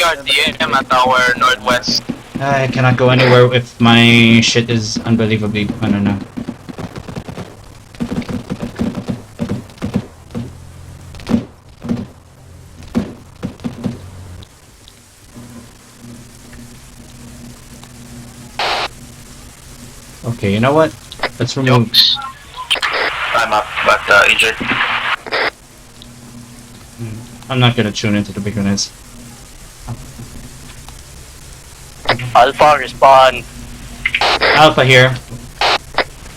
RTM at our northwest. I cannot go anywhere if my shit is unbelievably... I don't know. Okay, you know what? Let's remove... I'm up, but injured. I'm not gonna tune into the beginners. Alpha, respond. Alpha here.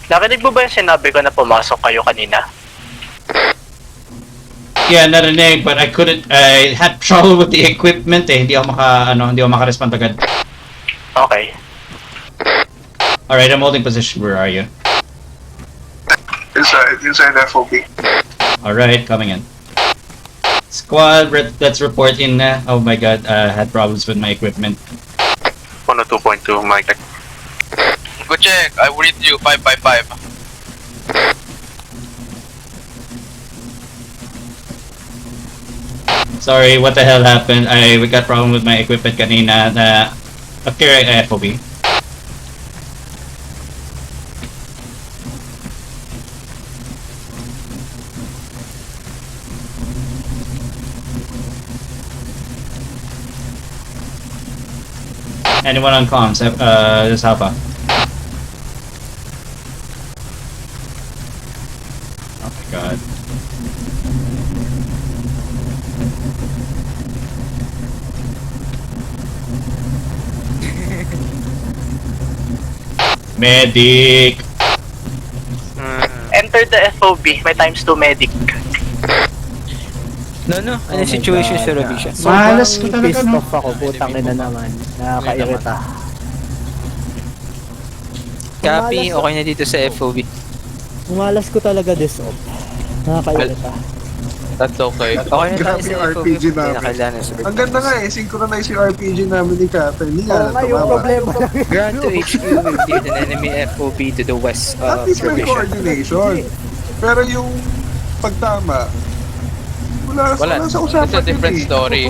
Narinig mo ba yung sinabi ko na pumasok kayo kanina? Yeah, narinig, but I couldn't... I had trouble with the equipment eh. Hindi ako maka-respond agad. Okay. Alright, I'm holding position. Where are you? Inside FOB. Alright, coming in. Squad, let's report in. Oh my god, had problems with my equipment. 102.2, Mike. Go check, I will read you 555. Sorry, what the hell happened? We got problem with my equipment kanina na appear at FOB. Anyone on comms? This Alpha. Oh my god. Medic! Enter the FOB, may times 2 medic. No, ano situation sa Robisha? Malas ko talaga, pissed no? off ako, putang ina naman. Nakakairita. Copy, okay na dito sa FOB. Umalas ko talaga this off. Nakakairita. That's okay. Okay na tayo Grabe sa yung FOB. RPG Hindi namin. na kailangan sa Ang ganda nga eh, synchronize yung RPG namin ni Kata. Hindi nga Oo nga, yung problema lang. Ground to HQ will clear the enemy FOB to the west At least may Robisha. coordination. Pero yung pagtama, wala sa usapan It's a different yun eh. story.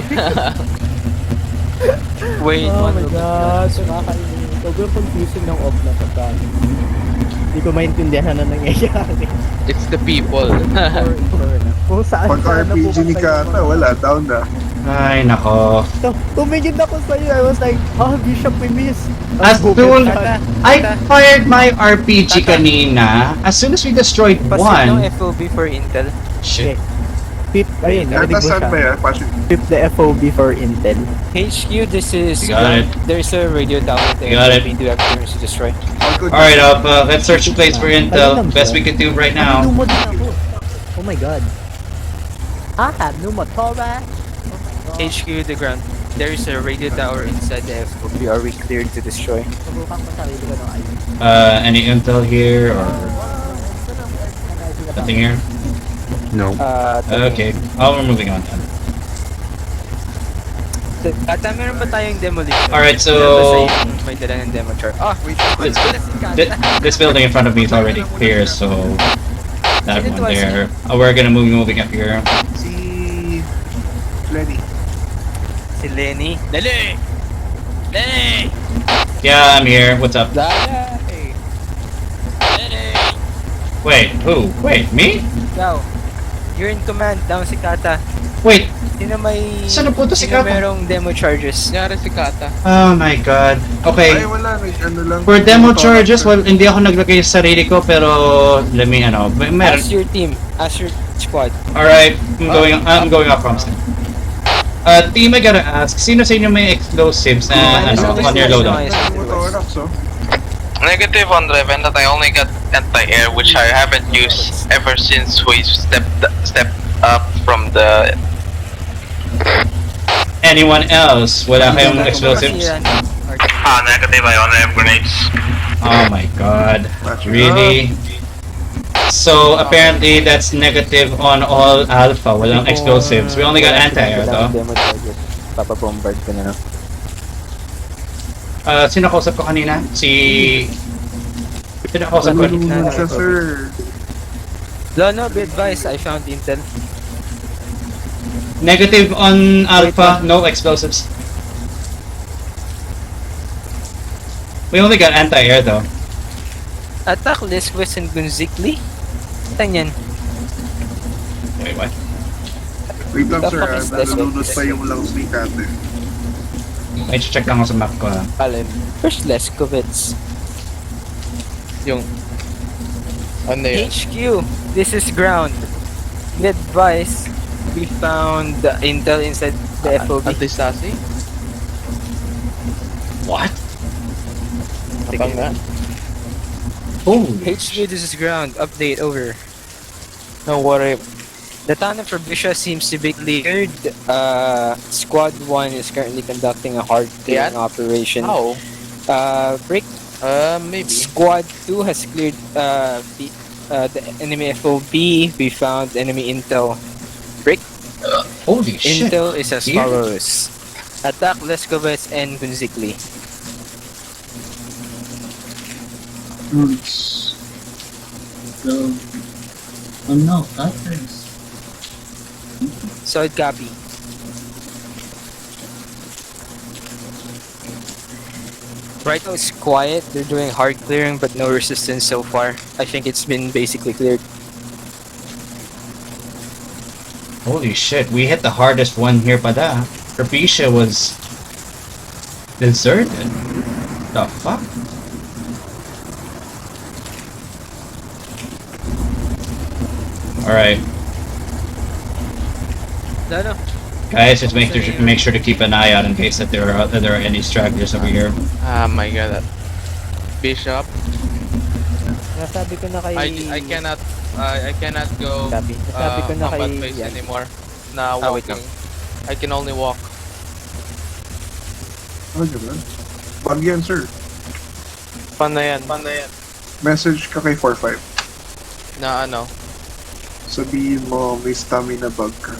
Wait, Oh my god, nakakairita. Sobrang confusing ng off na pagka. Hindi ko maintindihan na nangyayari. It's the people. Kung saan Pag RPG ni Kata, wala, down na. Ay, nako. Tumingin ako sa'yo, I was like, Bishop, we miss. As soon I fired my RPG kanina, as soon as we destroyed Pasit ng one... FOB for intel. Shit. Pip, ayun, narinig mo Saan ba siya. yan? Passion. Pip the FOB for Intel. HQ, this is Got it. There's a radio tower there. Got it. We do have clearance to destroy. Alright, Alpha, let's search the place for intel. Best we can do right now. Numo din ako. Oh my god. I have Numotora. HQ, the ground. There is a radio tower inside the FOB. Are we cleared to destroy? Subukan ko sarili ko ng ID. Any intel here or nothing here? No. Okay, we're moving on then. Kata, meron ba tayong demolition? Alright, so May dala ng demo chart. Ah, wait. this building in front of me is already clear, so that one there. We're gonna moving up here. Si Lenny. Si Lenny. Lenny! Lenny! Yeah, I'm here. What's up? Lenny! Wait, who? Wait, me? Ikaw. You're in command. Down si Kata. Wait, Sino may... saan na punta si Sino Kata? merong demo charges? Nangyari si Kata. Oh my god. Ay, Okay. wala. Ano lang. For demo charges, well, hindi ako naglagay sa sarili ko, pero let me, meron. Ask your team. Ask your squad. Alright, I'm going off comms. Team, I gotta ask, sino sa inyo may explosives na, on your loadout? Motorax, oh. Negative on the event that I only got anti-air, which I haven't used ever since we stepped up from the... Anyone else? Wala kayong explosives? Negative, I only have grenades. Oh my god. Really? So apparently that's negative on all alpha. Walang explosives. We only got anti-air though. Demo charges. Papabombard ko na. Sino kausap ko kanina? Sino kausap ko? Sa sir. No, be advised. I found intel. Negative on alpha, no explosives. We only got anti-air though. Attack Lesquez and Gunzikli? Saan yan? Wait, what? Wait lang, The sir. fuck is this? Nalulunod pa yung lungs ni Kate. May check lang ako sa map ko ha. Alin? Where's Leskovitz? Yung... Ano yun? HQ, this is ground. Be advised, we found the intel inside the FOB. Antistasi? What? Kapag nga? Holy HQ, this is ground. Update, over. Don't worry. The town of Frobiscia seems to be cleared. Squad 1 is currently conducting a hard clearing Yan? operation. How? Break. Maybe. Squad 2 has cleared the enemy FOB. We found enemy intel. Break. Holy shit. Intel is as Here? follows. Attack Leskovets and Gunzikli. Roots. So, oh no, others. Solid copy. Right now it's quiet. They're doing hard clearing but no resistance so far. I think it's been basically cleared. Holy shit, we hit the hardest one here pada. Propecia was deserted. The fuck? Alright. No. Guys, just make sure to keep an eye out in case that there are any stragglers over here. Ah, my god. Bishop. Nasabi ko na kay... I cannot go Sabi, nasabi ko na combat kay... phase Yan. anymore. Na wait walking. I can only walk. Ano ba? Bug yan, sir. Paano yan? Message ka kay 45. Na ano? Sabihin mo, may stamina bug ka.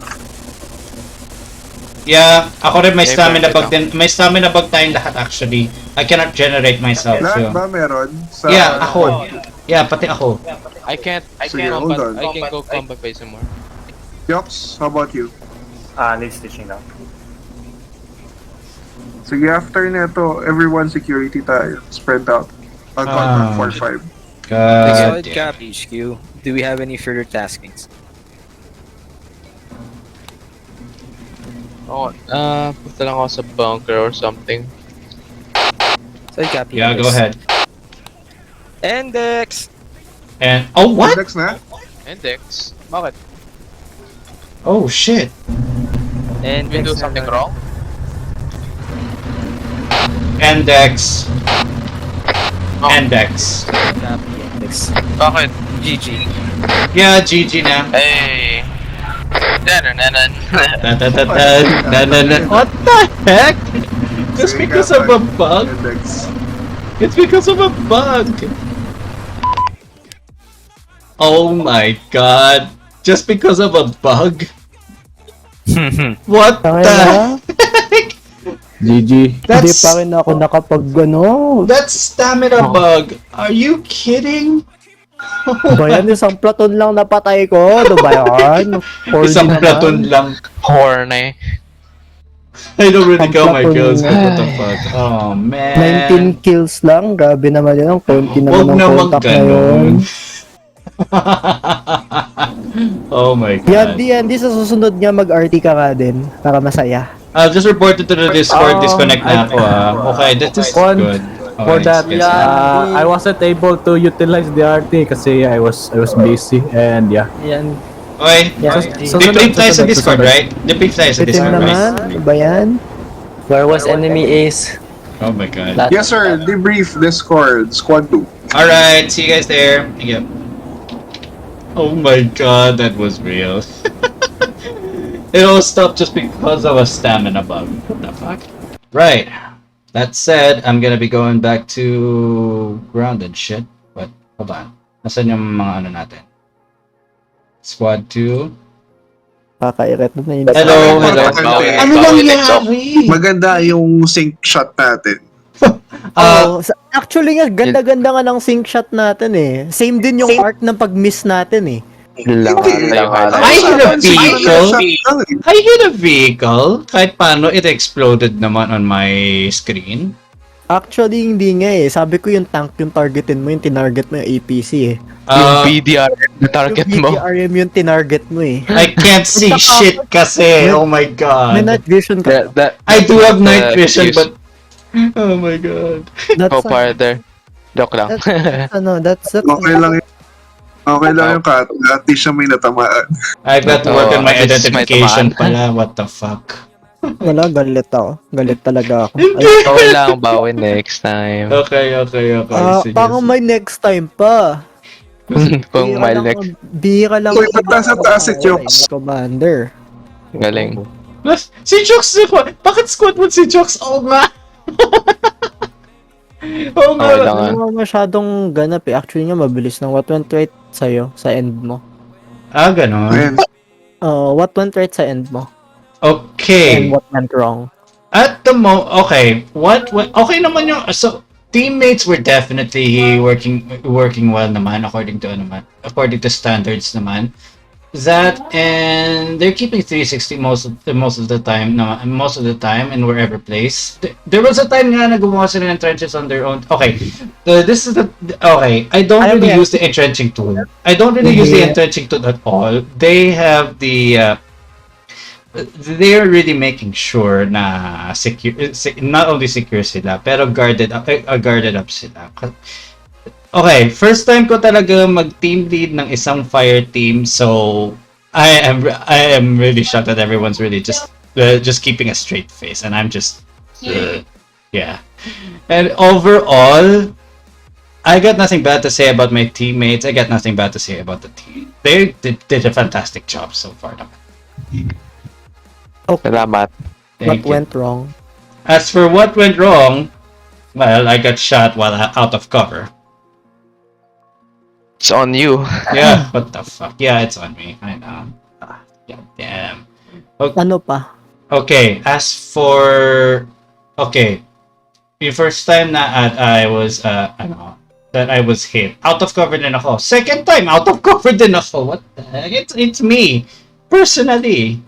Yeah, ako rin may Okay, stamina perfect bug din. May stamina bug tayong lahat actually. I cannot generate myself. Lahat So. ba meron? Sa, Yeah, ako. Yeah, pati ako. I can't Sige, hold on. I can go combat phase anymore. Yox, how about you? Need stitching now. Sige, after neto, everyone security tayo. Spread out. I'll contact 45. God Solid damn. copy, HQ. Do we have any further taskings? Oh, punta lang ako sa bunker or something. Solid copy. Yeah, go ahead. Index! And oh what? Next na? Index? Bakit? Oh shit. Did we do something wrong? Index. Oh. Index. Copy, Index. Bakit? GG. Yeah, GG na. Hey. Dun-dun-dun-dun. What the heck? Just Sige, because of a bug? Index. It's because of a bug. Oh my god. Just because of a bug? What Tangin the na. heck? GG. Hindi That's- pa rin ako nakapag ano. That's stamina bug. Are you kidding? Ba yan, isang platoon lang napatay ko? Ano ba yan? 4D Isang naman. platoon lang. Horny. I don't really count my Platoon kills, but what na. the fuck? Oh man. 19 kills lang. Grabe naman yun. Ang konti naman Huwag ng naman contact na yun. ganun. Oh my Yan, god. di sa susunod nga mag-RT ka ka din. Para masaya. I'll just report it to the Discord. Disconnect na ako Okay, that is On- good. For Okay, that, yes, I wasn't able to utilize the RT kasi I was busy and yeah. Yan. Okay. Yan. Debrief tayo sa Discord, right? Debrief tayo sa Bitin Discord, naman. right? Ano ba yan? Where was enemy Ace? Oh my god. Yes, sir. Debrief Discord. Squad 2. Alright, see you guys there. Thank you. Oh my god, that was real. It all stopped just because of a stamina bug. What the fuck? Right. That said, I'm gonna be going back to grounded shit. But, hold on. Nasaan yung mga ano natin? Squad 2. Kakairet na yun. Hello, hello. Importante. Ano nangyari? Maganda yung sync shot natin. Actually nga, ganda-ganda nga ng sync shot natin eh. Same din yung arc ng pag-miss natin eh. Hindi. I hit a vehicle. I hit a vehicle. Kahit paano, it exploded naman on my screen. Actually, hindi nga eh. Sabi ko yung tank yung targetin mo, yung tinarget mo yung APC eh. Yung Uh, BDR na target Yung mo. BDRM yung tinarget mo eh. I can't see shit kasi. Oh my May god. night vision ka. I do have night vision, excuse. but oh my god. That's, Go farther. Joke lang. that's Okay lang yun. Okay lang yung cut. At least siya may natamaan. I got to work on my at least may identification tamaan. pala. What the fuck? wala, galit ako. Galit talaga ako. Okay lang, bawi next time. Okay. Sige. Parang may next time pa. Kung may next. Bihira lang. Uy, pagtaas at taas si Jokes. Commander. Galing. Si Jokes, bakit squad mo si Jokes? Oo nga. Oo nga. Okay lang ah. Hindi mo masyadong ganap eh. Actually nga, mabilis ng what went right sa'yo, sa end mo. Ganon. Ayan. What went right sa end mo? Okay. And what went wrong? At the okay. Okay naman yung, so, teammates were definitely working well naman according to standards naman. That and they're keeping 360 most of the time in wherever place. There was a time nga na gumawa sila ng trenches on their own. Okay, this is okay. I don't really use the entrenching tool. I don't really use the entrenching tool at all. They have the they're really making sure na not only secure sila pero guarded up sila. Okay, first time ko talaga mag-team lead ng isang fire team, so I am really shocked that everyone's really just keeping a straight face, and I'm just yeah. And overall, I got nothing bad to say about my teammates. I got nothing bad to say about the team. They did a fantastic job so far. Salamat. What went wrong? As for what went wrong, well, I got shot while out of cover. It's on you. Yeah, what the fuck? Yeah, it's on me. I know. God damn. Ano pa? Okay, as for the first time na I was that I was hit, out of cover din ako. Second time, out of cover din ako. What the heck? It's me personally.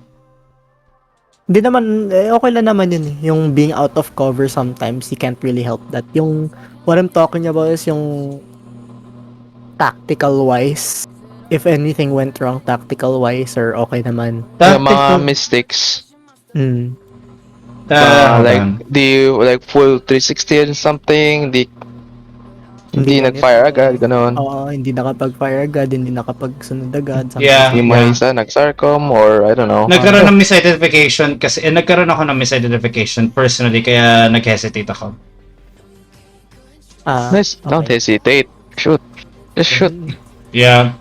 Hindi naman, okay lang naman yun eh. Yung being out of cover sometimes, you can't really help that. Yung, what I'm talking about is yung tactical wise. If anything went wrong tactical wise or okay naman. Yung mga mistakes. Like full 360 or something, hindi nag-fire agad, gano'n. Oo, hindi nakapag-fire agad, hindi nakapagsunod agad. Yeah. Yung mga isa nag-sarcom or I don't know. Nagkaroon ng misidentification kasi nagkaroon ako ng misidentification personally kaya nag-hesitate ako. Don't hesitate. Shoot. Just shoot. Yeah.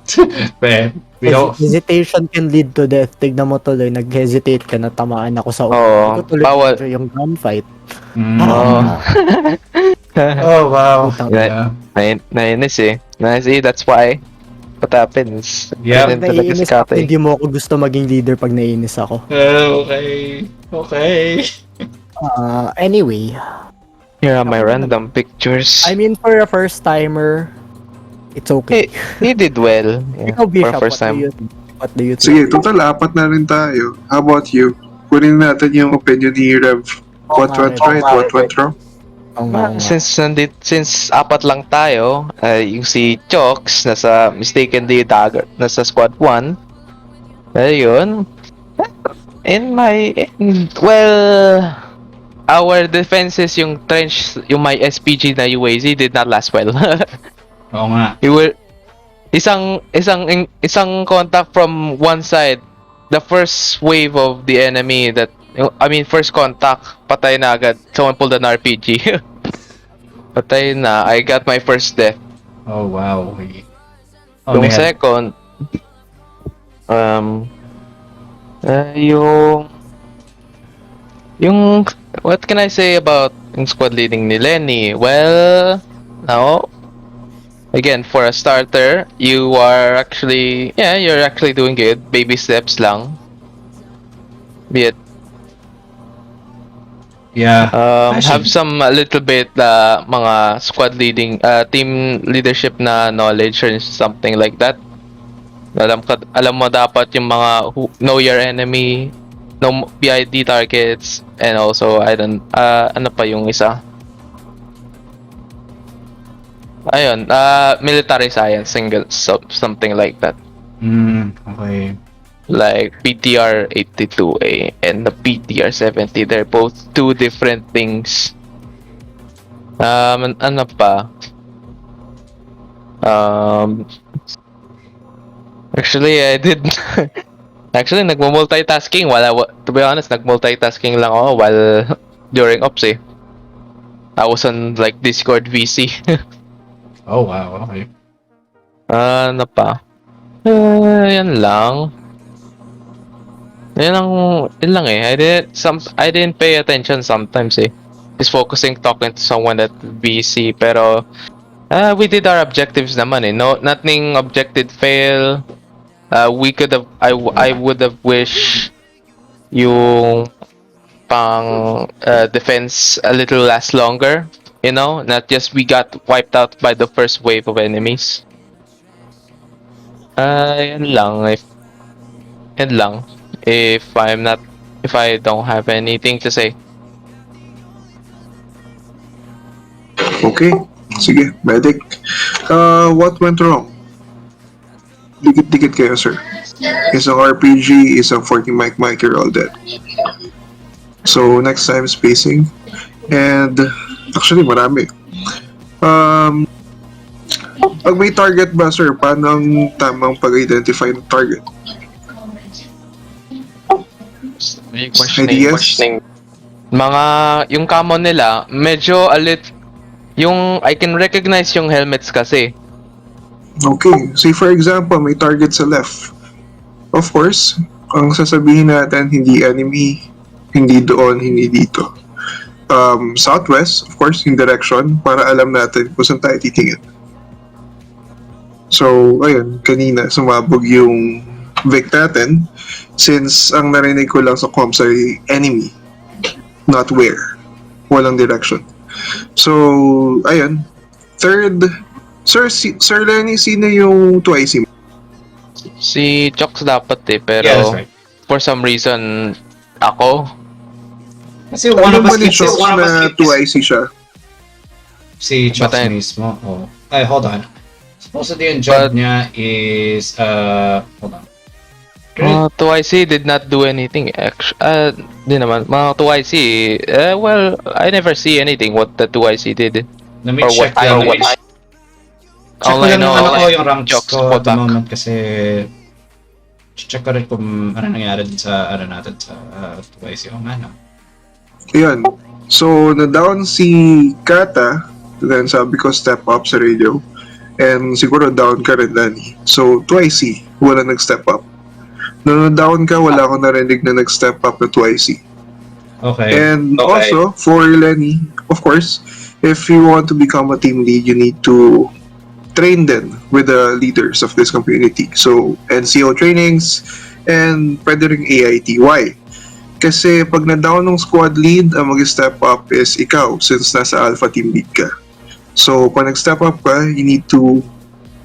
Hesitation can lead to death. Tignan mo tuloy, nag-hesitate ka na tamaan ako sa Oo, bawal. Yung gunfight. Oh wow. Yeah. Nainis eh. That's why. What happens? Yeah. Naiinis ako, hindi mo ako gusto maging leader pag naiinis ako. Okay. Anyway. Here are my random pictures. I mean, for a first timer, it's okay. He did well. Yeah, Ikaw, Bishop, for first time. What do you think? Sige, total apat na rin tayo. How about you? Kunin natin yung opinion ni Rev. What went right? What went wrong? Since apat lang tayo, yung si Chokes nasa mistakenly dagger nasa squad 1. Ayun. Our defenses, yung trench, yung may SPG na UAZ did not last well. Oo nga. Isang contact from one side, the first wave of the enemy first contact, patay na agad. Someone pulled an RPG. Patay na. I got my first death. Oh wow. Yung second, yung what can I say about yung squad leading ni Lenny? Well, now, again, for a starter, you're actually doing good. Baby steps lang. Be it. Yeah. Have some a little bit mga squad leading, team leadership na knowledge or something like that. Alam mo dapat yung mga know your enemy, know BID targets, and also ano pa yung isa? Ayun, military science, something like that. Okay. Like PTR 82A and the PTR 70, they're both two different things. Ano pa? Actually, I did. Actually, nagmo-multitasking to be honest, nag-multitasking lang ako while during ops eh. I was on like Discord VC. Oh, wow. Okay. Ano pa? Yan lang. Yan lang eh. I didn't pay attention sometimes eh. Just focusing talking to someone at VC, pero we did our objectives naman eh. No, nothing objective fail. We could have I would have wished yung pang defense a little last longer, you know, not just we got wiped out by the first wave of enemies. Yan lang. Yan lang. If I don't have anything to say. Okay. Sige, medic. What went wrong? Dikit-dikit kayo, sir. Isang RPG, isang 40 mic, you're all dead. So, next time, spacing. And, actually, marami. Pag may target ba, sir, paano ang tamang pag-identify ng target? Questioning. Mga, yung common nila, medyo yung I can recognize yung helmets kasi. Okay, say for example, may target sa left. Of course, ang sasabihin natin, hindi enemy, hindi doon, hindi dito. Southwest, of course, yung direction, para alam natin kung saan tayo titingin. So, ayun, kanina sumabog yung Vic natin, since ang narinig ko lang sa comms ay enemy, not where. Walang direction. So, ayun. Third, Sir Lenny, sino yung 2IC mo? Si Chox dapat eh, pero Yeah, that's right. for some reason, ako. Kasi Alam one of mo us ni keeps Chok na 2IC siya. si Chuck But I- mismo. Oh. Ay, hold on. Supposedly yung job niya is, hold on. 2IC did not do anything. Di naman. Mga 2IC, well, I never see anything what the 2IC did. Let me Or check what I- lang. what I- Check all ko I lang know, yung like, yung ranks jokes ko at the back. moment kasi check ko rin kung ano nangyari dun sa natin sa twice yung ano. Ayan. So, na-down si Kata, then sabi ko step up sa radio. And siguro down ka rin, Lenny. So, 2IC, wala nag-step up. Nung na-down ka, wala akong narinig na nag-step up na 2IC. Okay. And also, for Lenny, of course, if you want to become a team lead, you need to train then with the leaders of this community. So, NCO trainings, and pwede ring AIT. Why? Kasi pag na-down ng squad lead, ang mag-step up is ikaw, since nasa alpha team lead ka. So, pag nag-step up ka, you need to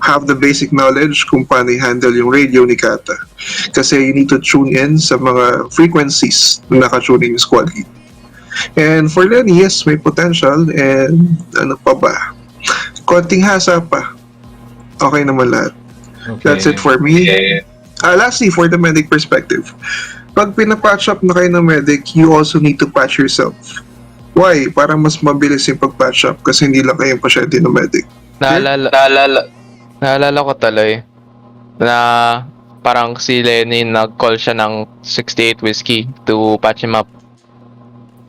have the basic knowledge kung paano i-handle yung radio ni Kata. Kasi you need to tune in sa mga frequencies na nakatune in yung squad lead. And for Lenny, yes, may potential, and ano pa ba? Konting hasa pa. Okay naman lahat. Okay. That's it for me. Lastly, for the medic perspective. Pag pinapatch up na kayo ng medic, you also need to patch yourself. Why? Para mas mabilis yung pag-patch up kasi hindi lang kayong pasyente ng medic. Naalala ko tuloy na parang si Lenny nag-call siya ng 68 Whiskey to patch him up.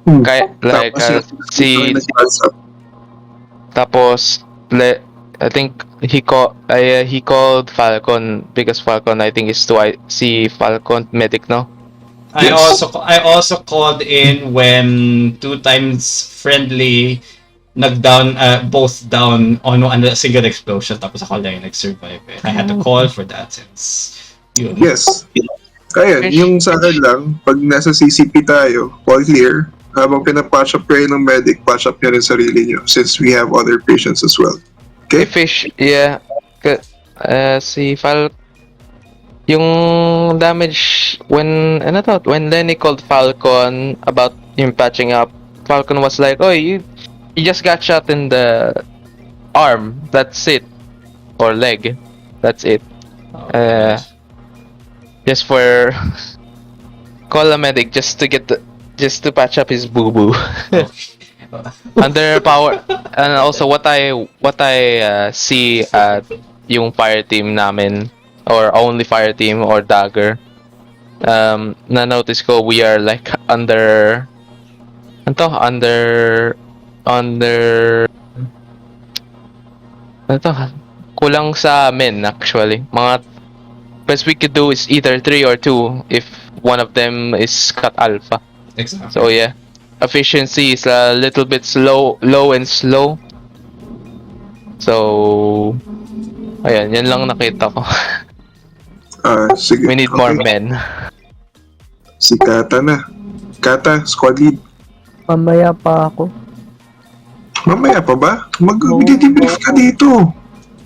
Kaya, like, tapos, I think he called Falcon because Falcon I think is si Falcon medic, no? I also called in when 2 times friendly nag-down, both down on a single explosion, tapos ako lang yung nag-survive. I had to call for that since yun. Yes. Kaya, yung sa akin lang, pag nasa CCP tayo, all clear, habang pinapatch up kayo ng medic, patch up nyo rin sarili nyo since we have other patients as well. Okay? Fish, yeah. Si yung damage when Lenny called Falcon about him patching up, Falcon was like, "Oh, you just got shot in the arm. That's it. Or leg. That's it. Just for call a medic just to just to patch up his boo boo. Under power, and also what I see at yung fire team namin, or only fire team or dagger, na notice ko we are like under ano to, kulang sa men actually. Mga best we could do is either 3 or 2 if one of them is cut alpha. Exactly. So yeah, efficiency is a little bit low and slow. So ayan, yan lang nakita ko. Sige. We need more men. Si Kata na. Kata, squad lead. Mamaya pa ako. Mamaya pa ba? Mag-debrief ka dito.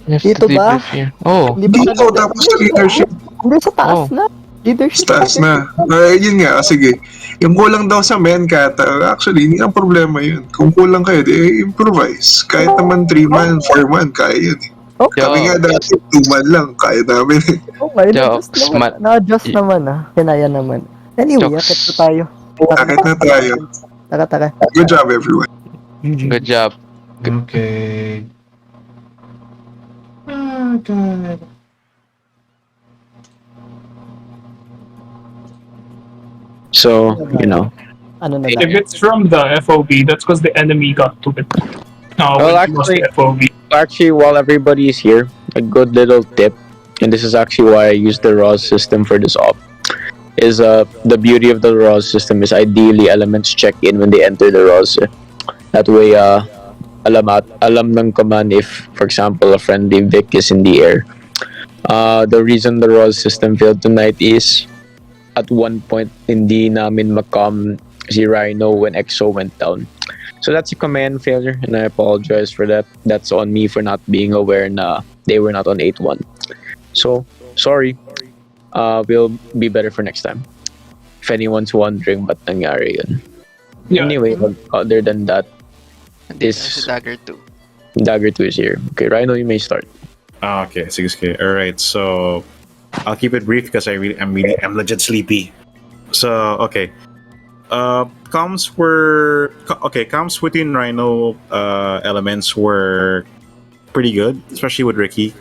Dito ba? Oh. Dito, tapos sa leadership. Hindi, sa taas na. Leadership. Taas na. Yun nga, sige. Yung kulang daw sa men, Kata, actually, hindi ang problema yun. Kung kulang kayo, di improvise. Kahit naman 3 man, 4 man, kaya yun. Okay. Kami nga dati, 2 man lang, kaya namin. Okay, na-adjust naman Kinaya naman. Anyway, akit na tayo. Akit na tayo. Tara. Good job, everyone. Good job. Okay. Oh, God. So, Ano na If it's from the FOB, that's because the enemy got to it. No, Well, it was the FOB. actually, while everybody is here, a good little tip, and this is actually why I use the ROS system for this op, is the beauty of the ROS system is ideally elements check in when they enter the ROS. That way, alam ng command if, for example, a friendly Vic is in the air. The reason the ROS system failed tonight is at one point hindi namin makam si Rhino when EXO went down. So that's a command failure, and I apologize for that. That's on me for not being aware na they were not on 8-1. So, sorry. We'll be better for next time. If anyone's wondering ba't nangyari yun. Yeah. Anyway, other than that, this Dagger 2. Dagger 2 is here. Okay, Rhino, you may start. Okay, sige. All right, so I'll keep it brief because I'm legit sleepy. So okay, comms within Rhino elements were pretty good, especially with Ricky.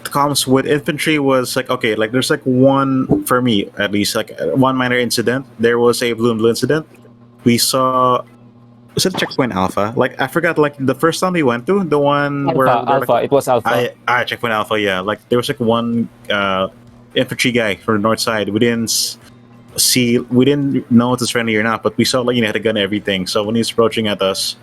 Comms with infantry was like okay, like there's like one for me at least like one minor incident. There was a blue incident. We saw. Was it Checkpoint Alpha? Like I forgot. Like the first time we went to the one where Alpha. It was Alpha. Checkpoint Alpha. Yeah, like there was like one infantry guy from the north side. We didn't know if it's friendly or not, but we saw like he had a gun and everything. So when he was approaching at us,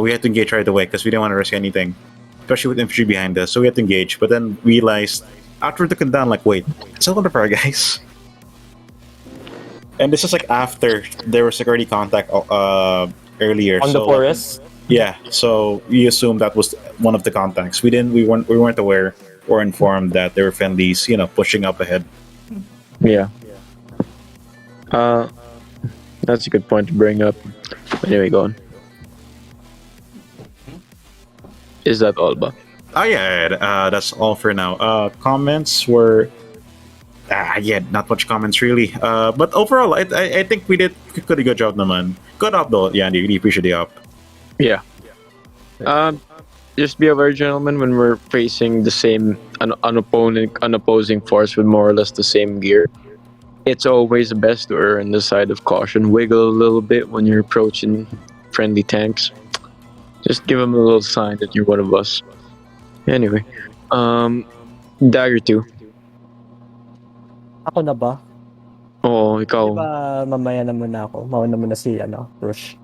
we had to engage right away because we didn't want to risk anything, especially with infantry behind us. So we had to engage, but then realized after looking down, like wait, it's not one of our guys. And this is like after there was like already contact earlier On the forest? Yeah, so we assumed that was one of the contacts. We weren't aware or informed that there were friendlies, pushing up ahead. Yeah. That's a good point to bring up. Anyway, go on. Is that all, ba? Oh yeah, that's all for now. Comments were, not much comments really. But overall, I think we did a pretty good job, naman. Good up though, yeah, really appreciate the up. Yeah. Just be aware, gentlemen, when we're facing the same unopposing force with more or less the same gear. It's always best to err on the side of caution. Wiggle a little bit when you're approaching friendly tanks. Just give them a little sign that you're one of us. Anyway, Dagger 2. Ako na ba? Oo, ikaw. Diba mamaya na muna ako? Mauna muna si, Rush.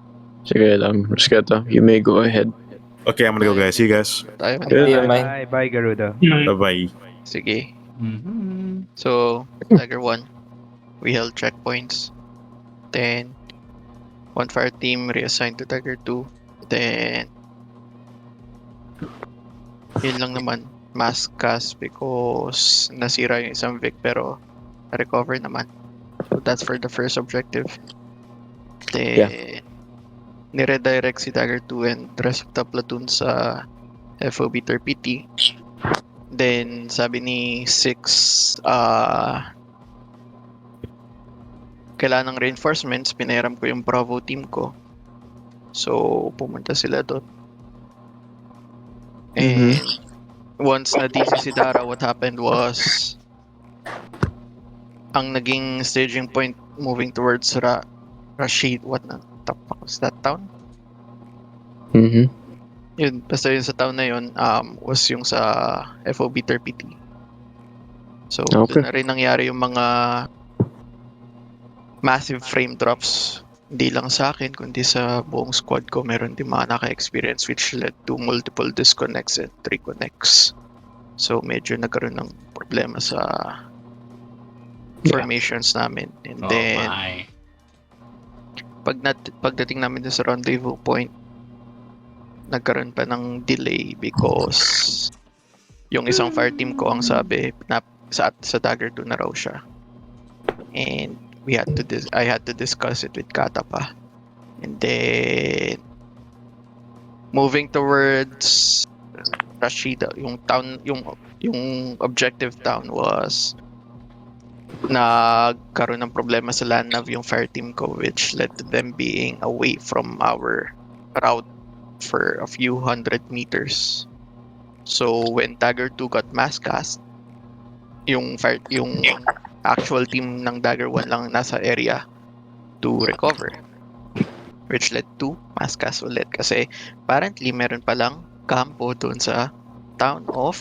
Sige lang, Rusketa. You may go ahead. Okay, I'm gonna go, guys. See you guys. Bye, Garuda. Bye. Sige. Mm-hmm. So, Dagger 1, we held checkpoints. Then, one fire team reassigned to Dagger 2. Then, yun lang naman. Mass cast because nasira yung isang Vic pero recover naman. So, that's for the first objective. Then, Niredirect si Dagger 2 and rest of the platoon sa FOB Terpiti. Then, sabi ni 6, kailangan ng reinforcements, pinahiram ko yung Bravo team ko. So, pumunta sila doon. And once na DC si Dara, what happened was ang naging staging point moving towards Rashid, what was that town? Yun, basta yun sa town na yun, was yung sa FOB Terpiti. So, doon na rin nangyari yung mga massive frame drops. Hindi lang sa akin, kundi sa buong squad ko, meron din mga naka-experience which led to multiple disconnects and reconnects. So, medyo nagkaroon ng problema sa formations namin. And then, pagdating namin dun sa rendezvous point, nagkaroon pa ng delay because yung isang fire team ko ang sabi na sa Dagger 2 na raw siya. And I had to discuss it with Kata pa. And then moving towards Rashida, yung town, yung objective town was nagkaroon ng problema sa land nav yung fire team ko, which led to them being away from our route for a few hundred meters. So when Dagger 2 got mass cast, yung actual team ng Dagger 1 lang nasa area to recover, which led to mass cast ulit kasi apparently meron palang kampo doon sa town of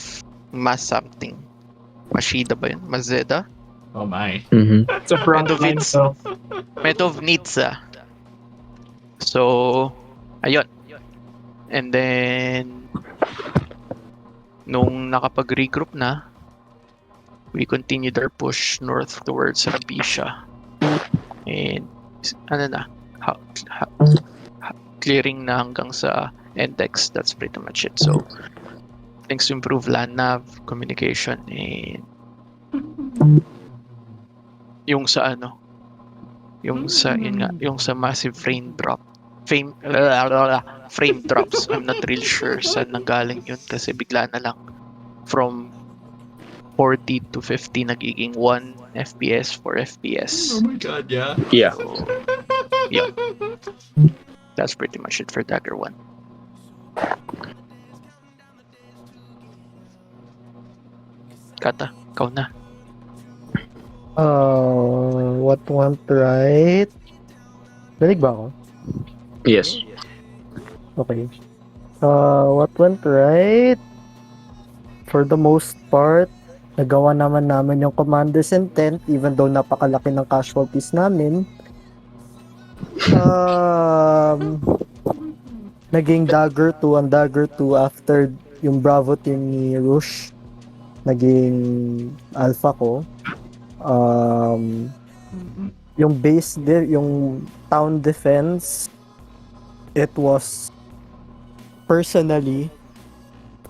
something. Mashida ba yun? Mazeda? Oh my. It's a front line stuff. Medovnitsa. So, ayun. And then, nung nakapag-regroup na, we continued our push north towards Rabisha. And, clearing na hanggang sa Endex. That's pretty much it. So, things to improve land nav, communication, and yung sa massive frame drops. I'm not real sure saan nanggaling yun kasi bigla na lang from 40 to 50 nagiging 1 FPS, 4 FPS. Oh my god, yeah. Yeah. So, yeah. That's pretty much it for Dagger 1. Kata, ikaw na. What went right? Nalig ba ako? Yes. Okay. What went right? For the most part, nagawa naman namin yung commander's intent even though napakalaki ng casualties namin. Naging Dagger 2 ang Dagger 2 after yung Bravo team ni Rush. Naging Alpha ko. Yung base yung town defense, it was personally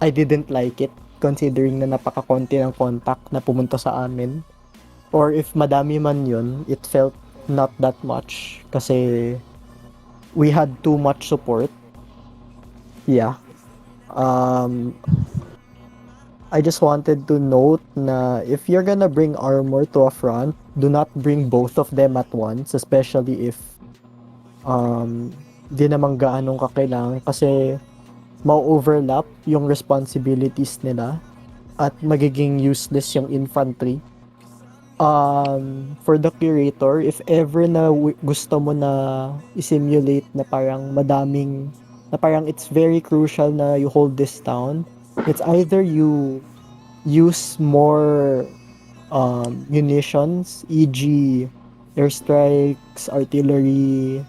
I didn't like it considering na napaka-konti ng contact na pumunta sa amin, or if madami man yun, it felt not that much kasi we had too much support. I just wanted to note na if you're gonna bring armor to a front, do not bring both of them at once, especially if di naman gaanong kakailangan kasi ma-overlap yung responsibilities nila at magiging useless yung infantry. For the curator, if ever na gusto mo na i-simulate na parang madaming, na parang it's very crucial na you hold this town, it's either you use more munitions, e.g. airstrikes, artillery,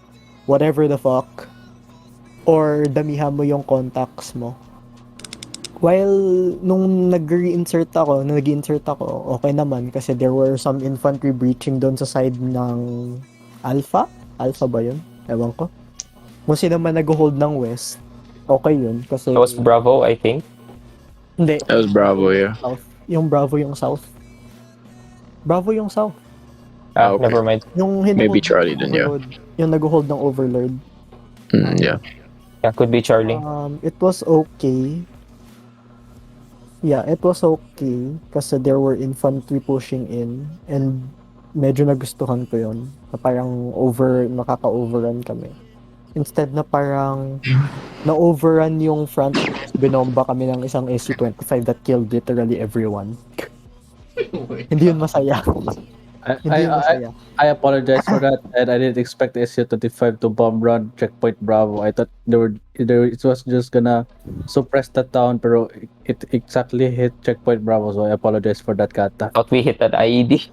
whatever the fuck, or damihan mo yung contacts mo. While nung nag-insert ako, okay naman kasi there were some infantry breaching doon sa side ng Alpha? Alpha ba yun? Ewan ko. Kung sino man nag-hold ng West, okay yun kasi... That was Bravo, I think. Hindi. That was Bravo, yeah. South. Yung Bravo yung South. Bravo yung South. Okay. Never mind. Yung Maybe Charlie dun, yeah. Yung nag-hold ng Overlord. Yeah. Yeah, could be Charlie. It was okay. Yeah, it was okay kasi there were infantry pushing in and medyo nagustuhan ko yun. Na parang nakaka-overrun kami. Instead na parang na-overrun yung front, binomba kami ng isang SU-25 that killed literally everyone. Hindi yun masaya. Hindi yun masaya. I apologize for that, and I didn't expect the SU-25 to bomb run checkpoint Bravo. I thought it was just gonna suppress the town, pero it exactly hit checkpoint Bravo. So I apologize for that, Kata. Thought we hit that IED.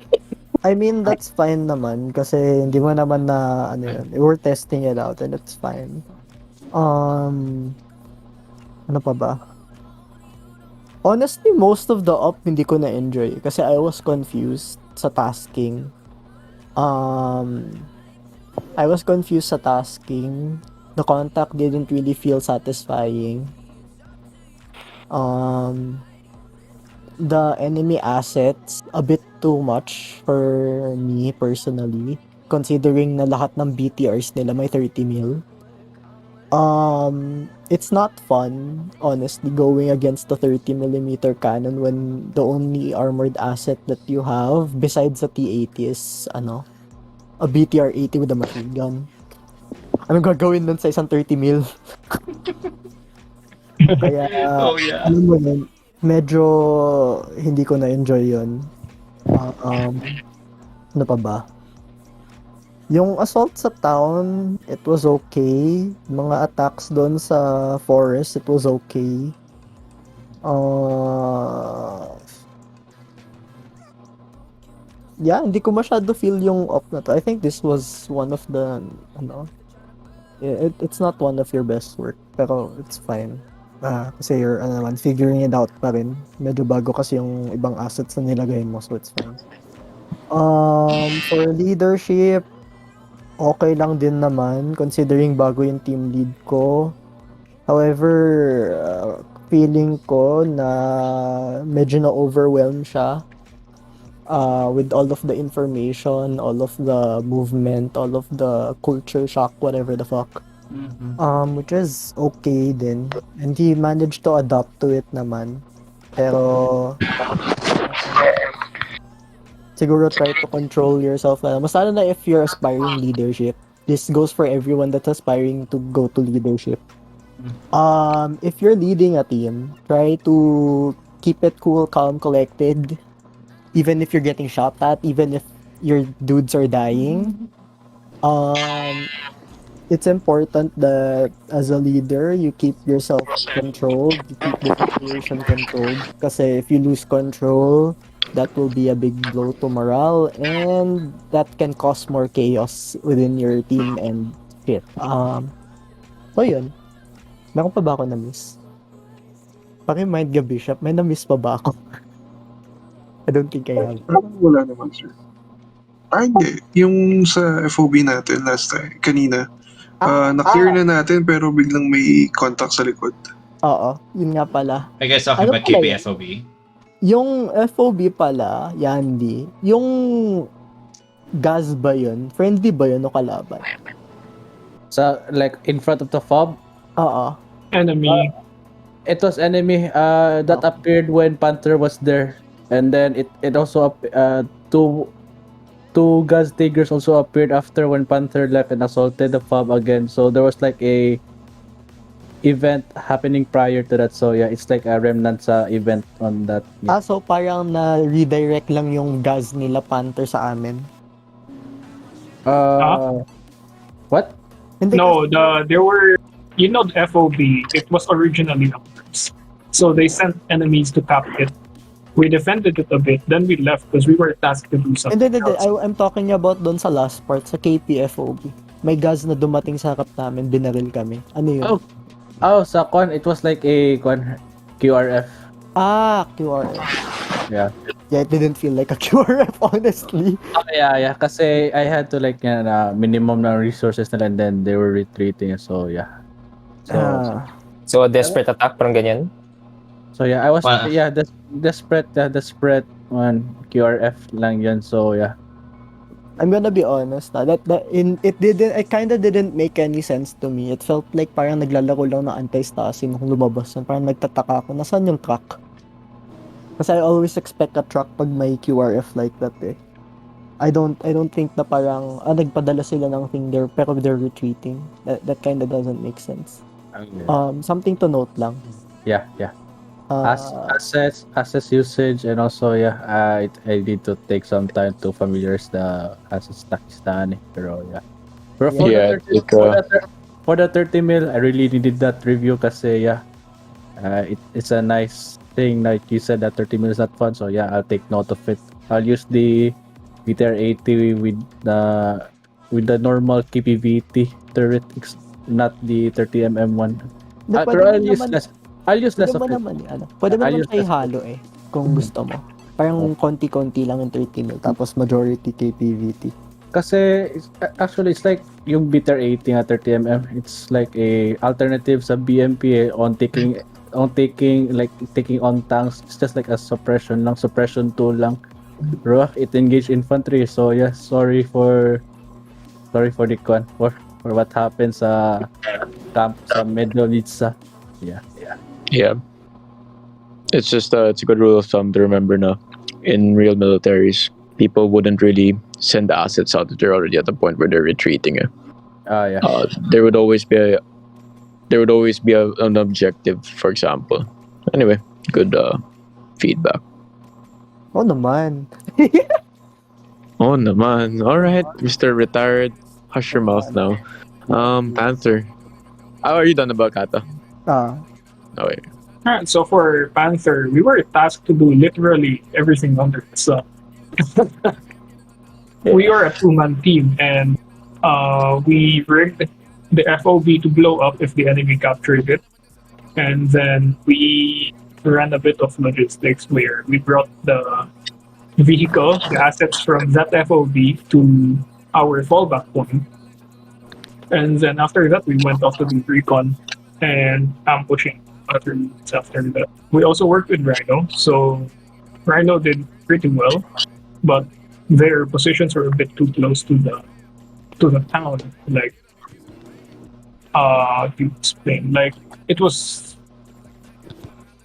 I mean, that's fine naman kasi hindi mo naman na ano yun. We're testing it out and it's fine. Ano pa ba? Honestly, most of the op hindi ko na-enjoy kasi I was confused sa tasking. I was confused sa tasking. The contact didn't really feel satisfying. The enemy assets, a bit too much for me personally, considering na lahat ng BTRs nila may 30 mil. It's not fun, honestly, going against the 30mm cannon when the only armored asset that you have besides the T80 is, a BTR-80 with a machine gun. Anong gagawin nun sa isang 30 mil? Kaya, alam mo yun, medyo hindi ko na-enjoy yun. Ano pa ba? Yung assault sa town, it was okay. Mga attacks doon sa forest, it was okay. Yeah, hindi ko masyado feel yung op na to. I think this was one of the, it's not one of your best work, pero it's fine. Kasi you're, figuring it out pa rin. Medyo bago kasi yung ibang assets na nilagay mo, so it's fine. For leadership, okay lang din naman, considering bago yung team lead ko. However, feeling ko na medyo na-overwhelm siya with all of the information, all of the movement, all of the culture shock, whatever the fuck. Which is okay din. And he managed to adapt to it naman. Pero siguro try to control yourself na. Mas lalo na if you're aspiring leadership. This goes for everyone that's aspiring to go to leadership. If you're leading a team, try to keep it cool, calm, collected. Even if you're getting shot at, even if your dudes are dying. It's important that as a leader, you keep yourself controlled, you keep the situation controlled. Kasi if you lose control, that will be a big blow to morale and that can cause more chaos within your team and shit. So yun. Meron pa ba ako na-miss? Paki-mind ka, Bishop. May na-miss pa ba ako? I don't think I have. Wala naman, sir. Hindi. Yung sa FOB natin last time, kanina, na-clear na natin pero biglang may contact sa likod. Oo, yun nga pala. I guess talking about KP FOB. Yung FOB pala, Yandy, yung gas ba yun? Friendly ba yun o kalaban? So, like, in front of the fob? Oo. Enemy. It was enemy that appeared when Panther was there. And then it also, two gas tigers also appeared after when Panther left and assaulted the fob again. So there was like a event happening prior to that. So yeah, it's like a remnant sa event on that. Yeah. So parang na-redirect lang yung gas nila Panther sa amin? What? Hindi No, there were, the FOB, it was originally numbers. So they sent enemies to tap it. We defended it a bit, then we left because we were tasked to do something Hindi. else. I'm talking about doon sa last part, sa KPFOB. May gas na dumating sa harap namin, binaril kami. Ano yun? Sa con, it was like a QRF. QRF. Yeah. Yeah, it didn't feel like a QRF, honestly. Yeah. Kasi I had to like minimum na resources nila and then they were retreating. So yeah. So a desperate attack, parang ganyan? So yeah, I was desperate one QRF lang yun. So yeah. I'm gonna be honest it kinda didn't make any sense to me. It felt like parang naglalaro lang ng anti-Stasi nung lumabas yun. Parang nagtataka ako, nasaan yung truck? Kasi I always expect a truck pag may QRF like that eh. I don't think na parang nagpadala sila ng thing there pero they're retreating. That kinda doesn't make sense. Something to note lang. Yeah. Assets usage, and also I need to take some time to familiarize the assets Pakistani. Pero Pero for the 30 mil, I really needed that review kasi it's a nice thing. Like you said, that 30 mil is not fun, so I'll take note of it. I'll use the VTR 80 with the normal KPVT turret, not the 30mm one. Pero I'll use less of it. Pwede mo naman ihalo eh, kung gusto mo. Parang konti-konti lang yung 30 mil, tapos majority KPVT. Kasi actually it's like yung bitter 80 at 30mm, it's like a alternative sa BMP on taking on tanks. It's just like a suppression tool lang. Bro, it engaged infantry, so sorry for the con for what happens sa camp sa Medlovitsa. Yeah. It's just it's a good rule of thumb to remember now. In real militaries, people wouldn't really send assets out if they're already at the point where they're retreating. There would always be an objective, for example. Anyway, good feedback. Oh naman. Oh naman. All right, Mr. Retired, hush your mouth now. Panther. How are you done about Kata? Okay. Alright, so for Panther, we were tasked to do literally everything under the sun. We are a two-man team, and we rigged the FOB to blow up if the enemy captured it. And then we ran a bit of logistics where we brought the vehicle, the assets from that FOB to our fallback point. And then after that, we went off to do recon and ambushing other units after that. We also worked with Rhino, so Rhino did pretty well, but their positions were a bit too close to the town. Like, to explain, like it was,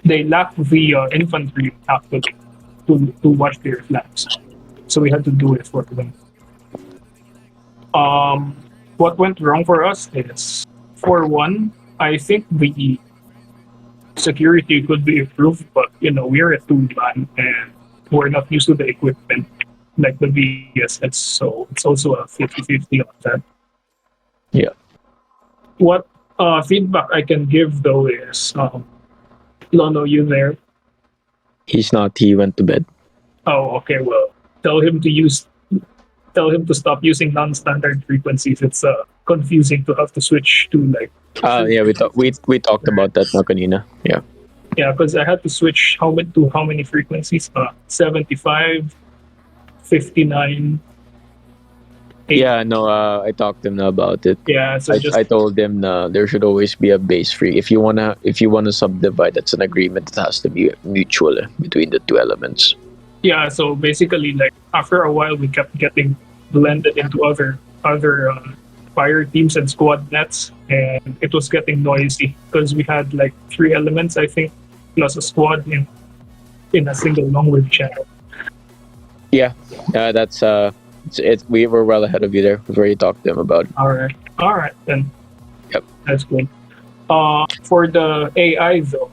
they lacked the infantry actually to watch their flanks, so we had to do it for them. What went wrong for us is, for one, I think the security could be improved, but we're a two-man and we're not used to the equipment like the VSS, so it's also a 50-50 on that. Yeah. What feedback I can give though is, Lono, you there? He's not. He went to bed. Oh, okay. Well, tell him to stop using non-standard frequencies. It's confusing to have to switch to like. We talked about that na kanina. Yeah. Yeah, because I had to switch how many frequencies? 75, 59. 80. Yeah, no, I talked to him about it. Yeah, so I told him there should always be a base free. If you wanna subdivide, that's an agreement that has to be mutual between the two elements. Yeah, so basically, like after a while, we kept getting blended into other fire teams and squad nets, and it was getting noisy because we had like 3 elements, I think, plus a squad in a single long-wave channel. Yeah, that's we were well ahead of you there. We've already talked to them about it. All right then. Yep, that's good. For the AI though,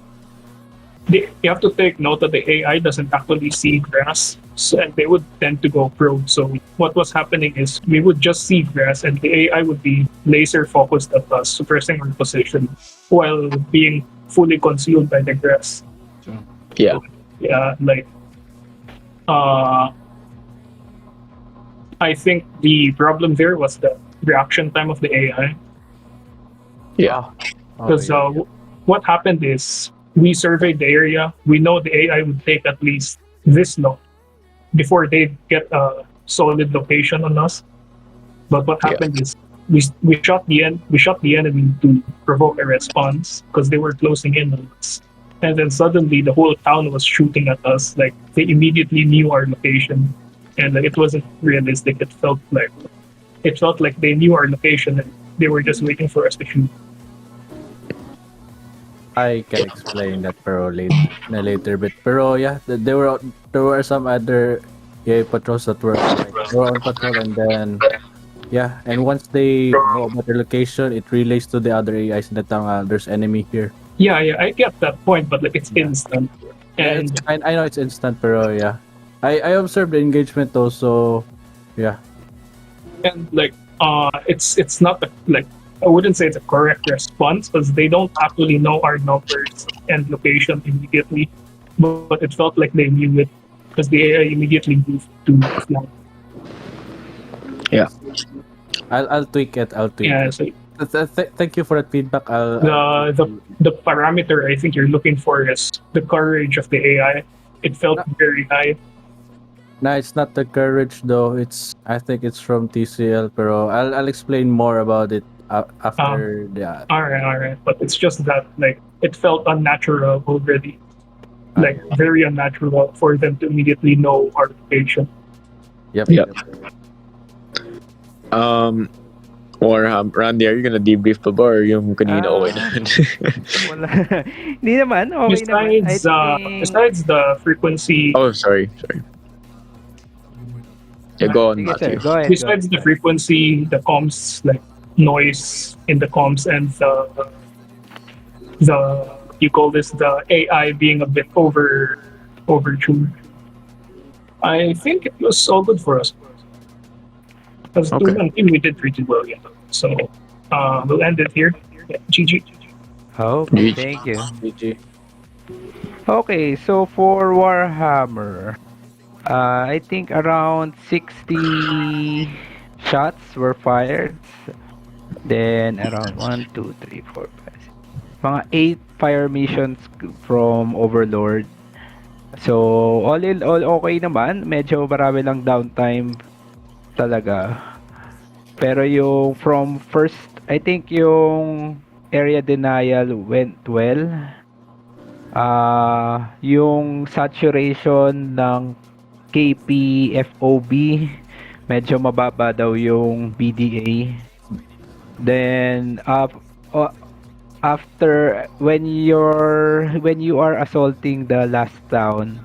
you have to take note that the AI doesn't actually see grass, and they would tend to go probe. So what was happening is we would just see grass, and the AI would be laser focused at us, suppressing our position while being fully concealed by the grass. Yeah. Yeah, like I think the problem there was the reaction time of the AI. Yeah. Because what happened is, we surveyed the area. We know the AI would take at least this long before they get a solid location on us. But what happened is we shot the enemy to provoke a response because they were closing in on us. And then suddenly the whole town was shooting at us. Like they immediately knew our location. and like it wasn't realistic. It felt like they knew our location and they were just waiting for us to shoot. I can explain that pero later bit. Pero yeah, there were some other patrols that were on patrol, and then yeah, and once they know about their location, it relays to the other AIs that there's enemy here. Yeah, I get that point, but like it's instant. And I know it's instant, pero yeah, I observed the engagement also. Yeah, and like it's not like I wouldn't say it's a correct response because they don't actually know our numbers and location immediately, but it felt like they knew it because the AI immediately moved to flank. Yeah. I'll tweak it. Yeah, so thank you for that feedback. the parameter I think you're looking for is the courage of the AI. It felt very high. No, it's not the courage though. I think it's from TCL, pero I'll explain more about it after the. All right, but it's just that like it felt unnatural already, like very unnatural for them to immediately know our location. Yep. Or Randy, are you gonna debrief pa ba or yung kanina okay naman? Wala. Hindi naman, okay naman. Besides the frequency. Oh, sorry. Yeah, go on, Matthew. Go ahead. Besides the frequency, the comms, like noise in the comms, and the you call this the AI being a bit overtuned. I think it was all good for us. Because we did pretty well, yeah. So we'll end it here. Yeah, GG. Okay, thank you. GG. Okay, so for Warhammer, I think around 60 shots were fired. Then around 1, 2, 3, 4, 5, mga 8 fire missions from Overlord. So all in all okay naman. Medyo marami lang downtime talaga. Pero yung from first, I think yung area denial went well. Yung saturation ng KP FOB medyo mababa daw yung BDA. Then after when you are assaulting the last town,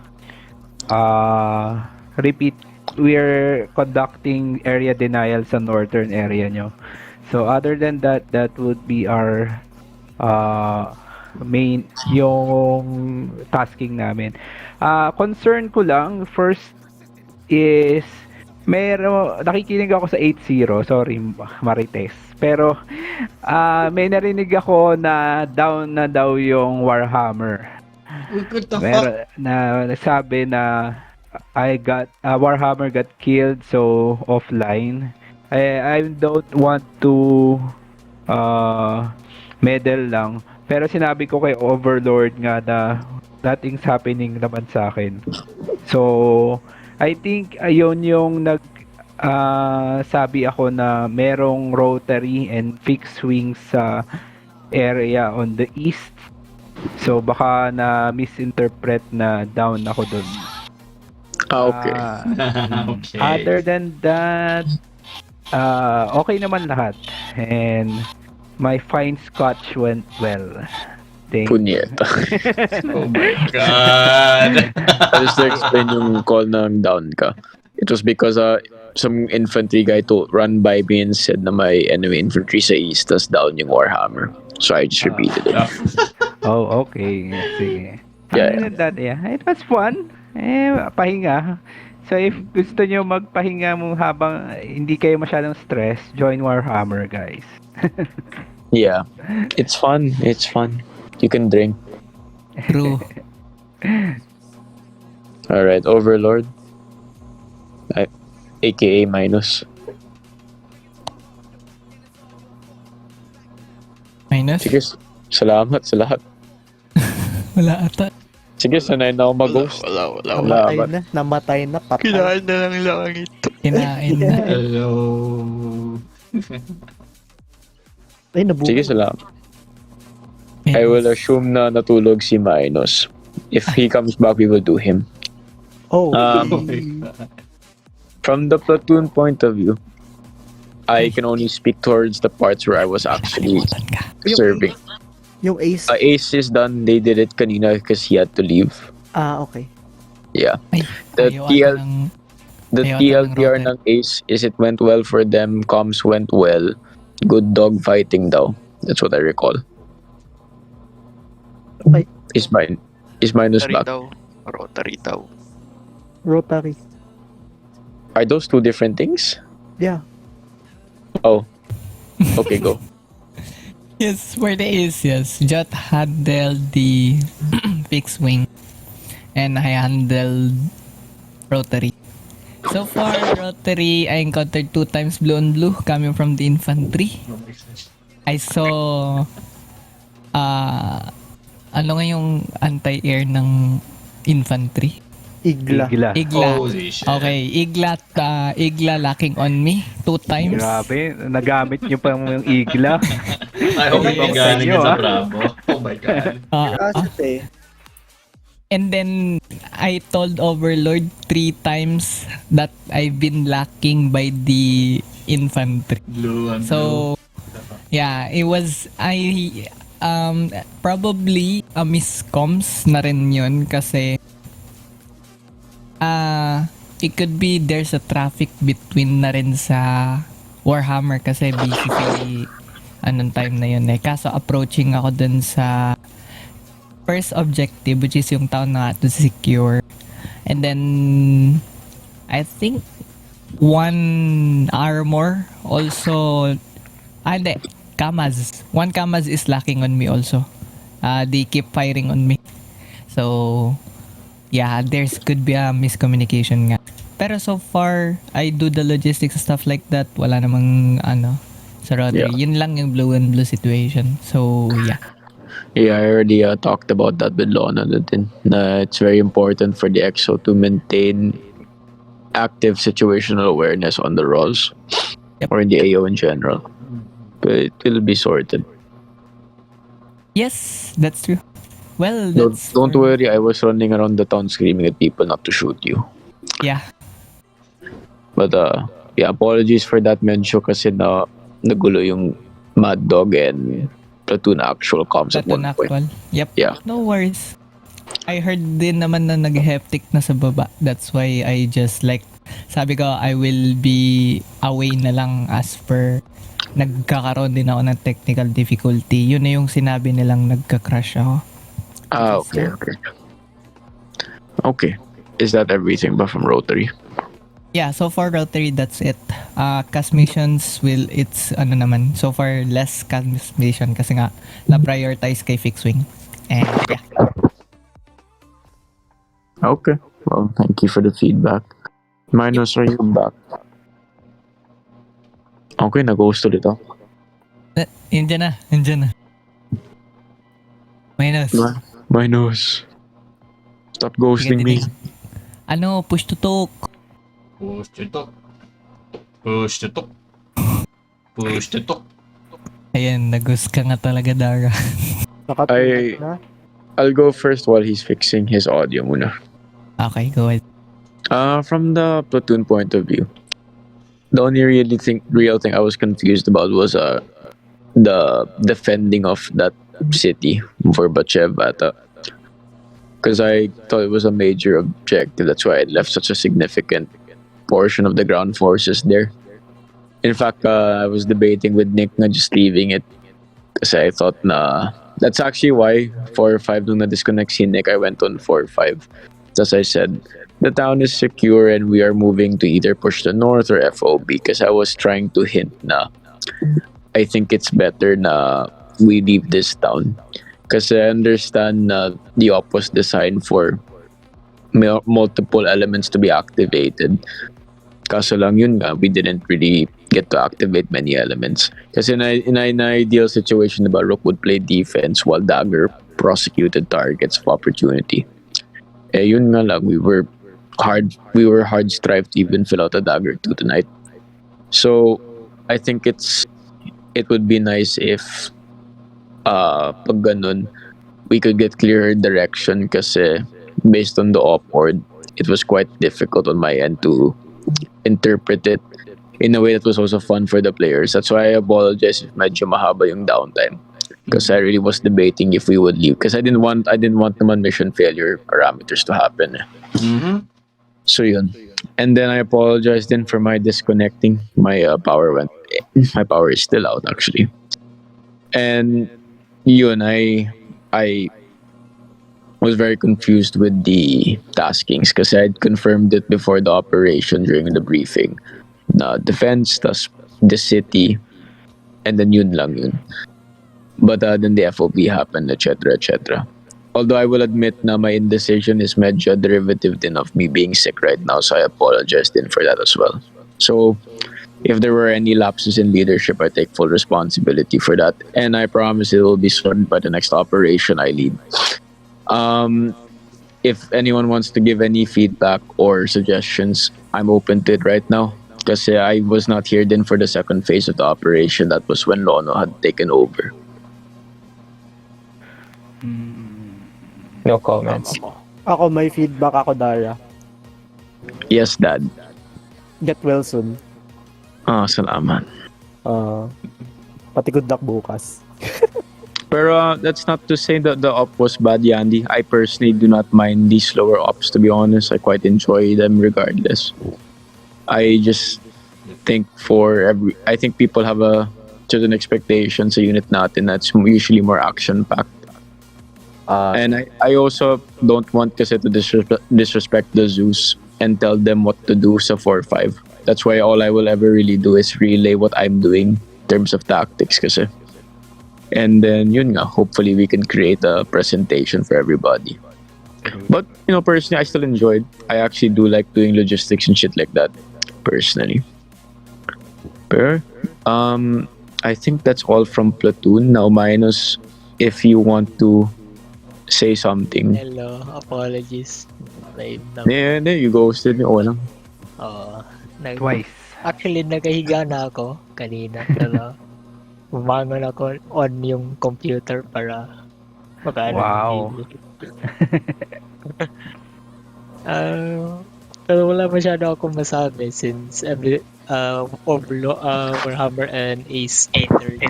repeat, we're conducting area denial sa northern area nyo. So other than that would be our main yung tasking namin. Concern ko lang first is nakikinig ako sa 8-0, sorry Marites. Pero may narinig ako na down na daw yung Warhammer. What the fuck? Na nasabi na Warhammer got killed, so offline. I don't want to medal lang, pero sinabi ko kay Overlord nga na nothing's happening naman sa akin. So I think ayun yung sabi ako na merong rotary and fixed wings sa area on the east. So baka na misinterpret na down ako doon. Okay. Okay. Other than that, okay naman lahat. And my fine scotch went well. Punyeta. Oh my god. Just to explain yung call ng down ka. It was because some infantry guy run by me and said na may enemy infantry sa east, tas down yung Warhammer. So I just repeated it. Oh, okay. Sige. Yeah. Other than that, yeah, it was fun. Pahinga. So if gusto nyo magpahinga mo habang hindi kayo masyadong stress, join Warhammer, guys. Yeah. It's fun. You can drink. True. Alright, Overlord. AKA minus. Minus? Sige, salamat sa lahat. Wala ata. Sige, sanay na ako mag-ghost. Wala. Namatay na, patay. Kinain na lang langit. Kinain na. Hello. Ay, nabuhay. Sige, salamat. I will assume na natulog si Minus. If he comes back, we will do him. Oh. From the platoon point of view, I can only speak towards the parts where I was actually serving. Yung ace. Ace is done. They did it kanina because he had to leave. Okay. Yeah. Ay, The ayaw TL, ata ng... the ayaw ata ng TLDR router. ng Ace is it went well for them. Comms went well. Good dog fighting daw. That's what I recall. Okay. Is minus Rotary back. daw. Rotary daw. Rotary. Are those two different things? Yeah. Oh. Okay, go. Yes, for the ace, yes. Jot handled the fixed wing. And I handled rotary. So far, rotary, I encountered 2 times blue on blue coming from the infantry. I saw... ano nga yung anti-air ng infantry? Igla. Holy shit. Okay, Igla locking on me 2 times. Grabe, nagamit nyo pa yung igla. I hope hindi galing yun sa Bravo. Oh my god. Curiosity. And then I told Overlord 3 times that I've been lacking by the infantry. Blue and So yeah, it was probably a miscoms na rin yun kasi it could be there's a traffic between na rin sa Warhammer kasi busy si anong time na yun eh. Kaso approaching ako dun sa first objective which is yung town na to secure. And then I think one armor also hindi, Kamaz. One Kamaz is lacking on me also. They keep firing on me. So yeah, there's could be a miscommunication nga. Pero so far, I do the logistics stuff like that. Wala namang sa rotary. Yeah. Yun lang yung blue and blue situation. So yeah. Yeah, I already talked about that with Lona din. It's very important for the EXO to maintain active situational awareness on the ROS or in the AO in general. But it will be sorted. Yes, that's true. Well, Don't worry, I was running around the town screaming at people not to shoot you. Yeah. But yeah, apologies for that mention kasi nagulo yung Mad Dog and Platoon Actual comms at Platoon one point. actual. Yep. Yeah. No worries. I heard din naman na nag-hectic na sa baba. That's why I just sabi ko I will be away na lang as per nagkakaroon din ako ng technical difficulty. Yun na yung sinabi nilang nagka-crash ako. Okay. Okay. Is that everything ba from Rotary? Yeah, so far rotary, that's it. Cast missions it's naman, so far less cast mission kasi nga na-prioritize kay fixed wing. And yeah. Okay. Well, thank you for the feedback. Minus, are you back? Okay, nag-ghost ulit ako. Indian na. Minus. Minus. Stop ghosting me. Push to talk. Push to talk. Ayan, nag-ghost ka nga talaga, Dara. I'll go first while he's fixing his audio muna. Okay, go ahead. From the platoon point of view, the only real thing I was confused about was the defending of that city for Bachev because I thought it was a major objective. That's why I left such a significant portion of the ground forces there. In fact, I was debating with Nick na just leaving it because I thought that's actually why 4 or 5 nung na-disconnect si Nick, I went on 4 or 5. As I said, the town is secure and we are moving to either push the north or FOB because I was trying to hint na I think it's better na we leave this town because I understand the op was designed for multiple elements to be activated. Kaso lang yun nga, we didn't really get to activate many elements. Kasi in an ideal situation, the Rook would play defense while Dagger prosecuted targets of opportunity. Yun nga lang, we were hard strived to even fill out a Dagger 2 tonight. So I think it would be nice if pag ganun, we could get clearer direction kasi based on the op board, it was quite difficult on my end to interpret it in a way that was also fun for the players. That's why I apologize if medyo mahaba yung downtime. Because I really was debating if we would leave. Because I didn't want naman mission failure parameters to happen. Mm-hmm. So yun. And then I apologize then for my disconnecting. My power went. My power is still out actually. And yun, I was very confused with the taskings because I had confirmed it before the operation during the briefing. Na defense, tas the city, and then yun lang yun. But then the FOB happened, etc. etc. Although I will admit na my indecision is medyo derivative din of me being sick right now, so I apologize din for that as well. So, if there were any lapses in leadership, I take full responsibility for that, and I promise it will be sorted by the next operation I lead. If anyone wants to give any feedback or suggestions, I'm open to it right now. Because I was not here then for the second phase of the operation. That was when Lono had taken over. No comments. Ako, may feedback ako, Dara. Yes, Dad. Get well soon. Salamat. Pati good luck bukas. Pero that's not to say that the op was bad, Yandy. I personally do not mind these slower ops, to be honest. I quite enjoy them regardless. I just think I think people have a certain expectation sa unit natin that's usually more action-packed. And I also don't want kasi to disrespect the Zeus and tell them what to do sa 4-5. That's why all I will ever really do is relay what I'm doing in terms of tactics kasi. And then yun nga, hopefully we can create a presentation for everybody. But personally, I still enjoyed. I actually do like doing logistics and shit like that, personally. Pero, I think that's all from Platoon. Now, minus if you want to say something. Hello, apologies. Yeah, there you ghosted me. Oo lang. Twice. Actually, nakahiga na ako kanina. Pero umangon ako on yung computer para makaano. Wow. Pero wala masyado akong masabi since Warhammer and Ace Eater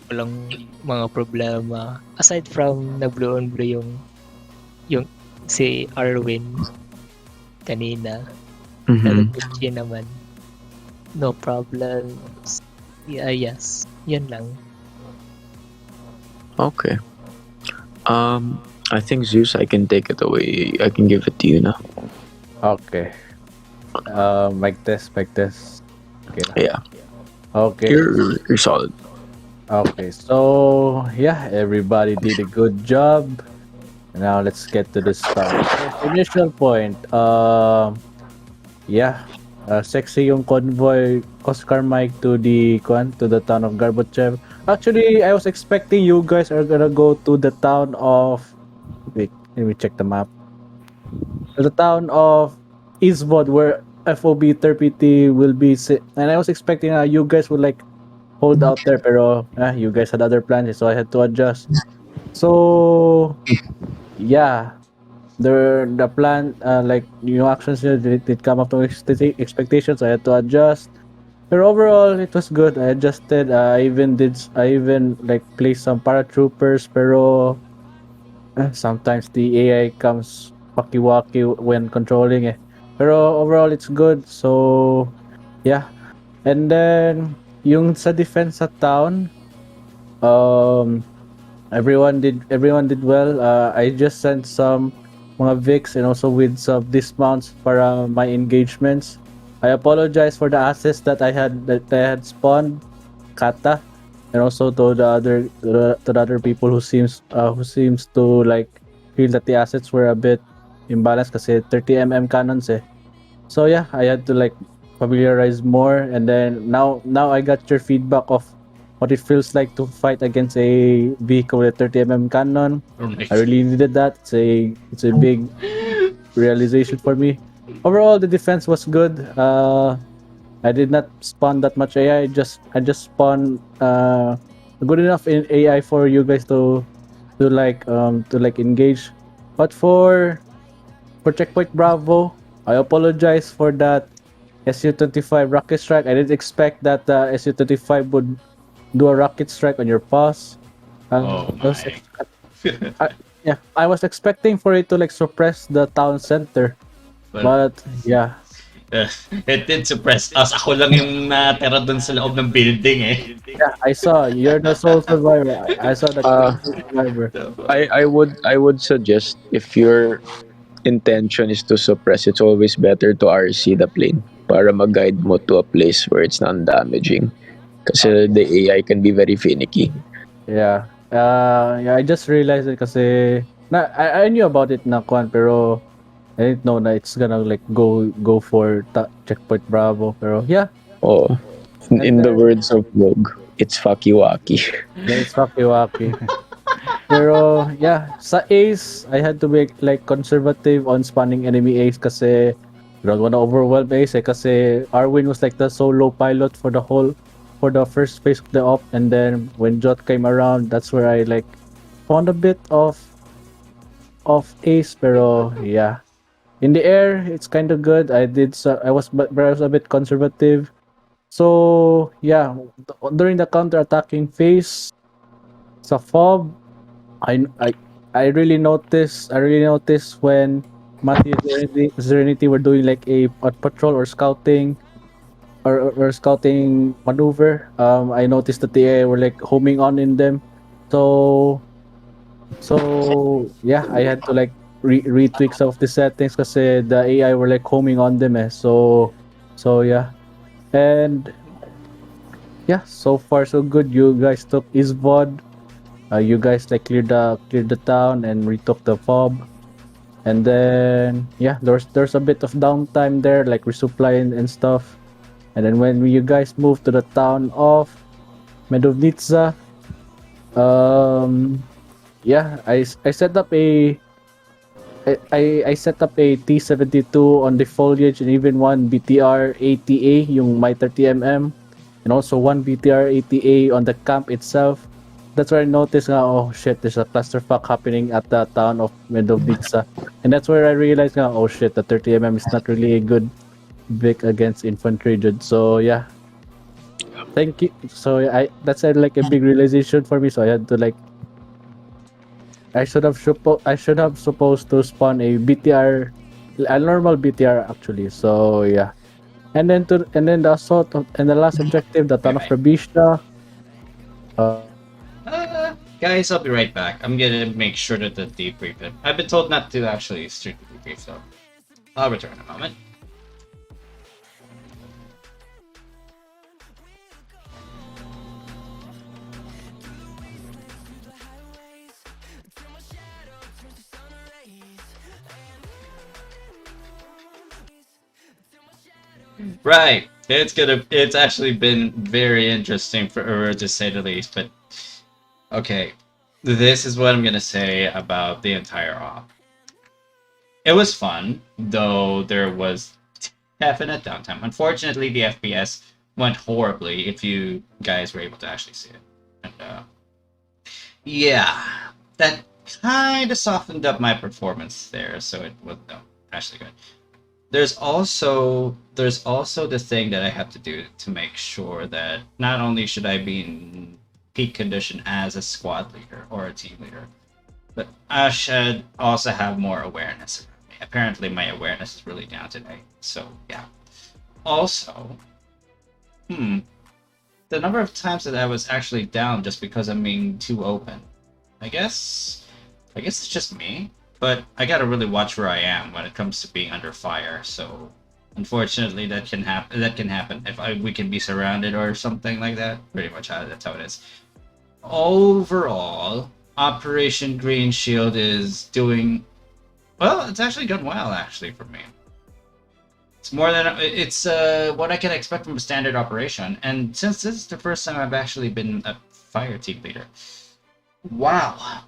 walang mga problema. Aside from na blue on blue yung si Arwin kanina. Nag-PG naman. No problems. Yes. Yun lang. Okay. I think Zeus, I can take it away. I can give it to you now. Okay. Mic test. Okay. Yeah. Okay. You're solid. Okay, so yeah, everybody did a good job. Now let's get to the start. Initial point. Sexy yung convoy Oscar Mike to the town of Gorbachev. Actually, I was expecting you guys are gonna go to the town of. Wait, let me check the map. The town of Izvod, where FOB 30PT will be, and I was expecting you guys would like hold out there, pero you guys had other plans, so I had to adjust. So yeah, the plan, like new actions did come up to expectations. I had to adjust. But overall, it was good. I adjusted. I even like placed some paratroopers, pero sometimes the AI comes wacky when controlling it. Pero overall, it's good. So yeah, and then yung sa defense sa town, everyone did well. I just sent some mga Vics and also with some dismounts para my engagements. I apologize for the assets that I had spawned, Kata, and also to the other people who seems to like feel that the assets were a bit imbalanced kasi 30mm cannons eh. So yeah, I had to like familiarize more, and then now I got your feedback of what it feels like to fight against a vehicle with a 30mm cannon. I really needed that. It's a big realization for me. Overall, the defense was good. I did not spawn that much AI. I just spawned good enough in AI for you guys to engage. But for Checkpoint Bravo, I apologize for that SU-25 rocket strike. I didn't expect that the SU-25 would do a rocket strike on your pass. Oh I was my. yeah, I was expecting for it to like suppress the town center, but yeah. It did suppress us. Ako lang yung natira dun sa loob ng building eh. Yeah, I saw you're the sole survivor. I saw that you're the sole survivor. I would suggest if your intention is to suppress, it's always better to RC the plane para mag-guide mo to a place where it's non-damaging. Kasi the AI can be very finicky. Yeah. Yeah, I just realized it kasi I knew about it na kwan pero I didn't know na it's gonna like go for checkpoint Bravo pero yeah. Oh, in the words of Vogue, it's fucky-wacky. Yeah, it's wacky. Pero yeah, sa Ace, I had to be like conservative on spawning enemy Ace kasi I don't wanna overwhelm Ace kasi Arwin was like the solo pilot for the first phase of the op, and then when Jot came around, that's where I like found a bit of Ace. Pero yeah, in the air, it's kind of good. I was a bit conservative. So yeah, during the counter attacking phase, sa fob, I really noticed when Matthew and Serenity were doing like a patrol or scouting or scouting maneuver. I noticed that they were like homing on in them. So yeah, I had to like retweak some of the settings kasi the AI were like homing on them So yeah. And yeah, so far so good. You guys took Isvod. You guys like cleared the town and retook the fob. And then yeah, there's a bit of downtime there, like resupply and stuff. And then when you guys moved to the town of Medovnitsa, yeah, I set up a I set up a T-72 on the foliage and even one BTR ATA, yung my 30mm, and also one BTR ATA on the camp itself. That's where I noticed, oh shit, there's a clusterfuck happening at the town of Medovnitsa. And that's where I realized, oh shit, the 30mm is not really a good Vic against infantry, dude. So yeah, thank you. So that's like a big realization for me. So I had to like, I should have supposed to spawn a BTR, a normal BTR actually. So yeah, and then the assault and the last objective, the town of Rabisha. Guys, I'll be right back. I'm gonna make sure that the debrief it. I've been told not to actually strictly debrief, so I'll return in a moment. Right. It's actually been very interesting to say the least, but okay. This is what I'm gonna say about the entire op. It was fun, though there was definite downtime. Unfortunately, the FPS went horribly if you guys were able to actually see it. And yeah, that kind of softened up my performance there, so it was actually good. There's also the thing that I have to do to make sure that not only should I be in peak condition as a squad leader or a team leader, but I should also have more awareness. Apparently my awareness is really down today, so yeah. Also, the number of times that I was actually down just because I'm being too open. I guess it's just me. But I gotta really watch where I am when it comes to being under fire. So, unfortunately, that can happen if we can be surrounded or something like that. Pretty much that's how it is. Overall, Operation Green Shield is doing well. It's actually done well, actually, for me. It's more than what I can expect from a standard operation. And since this is the first time I've actually been a fire team leader, wow.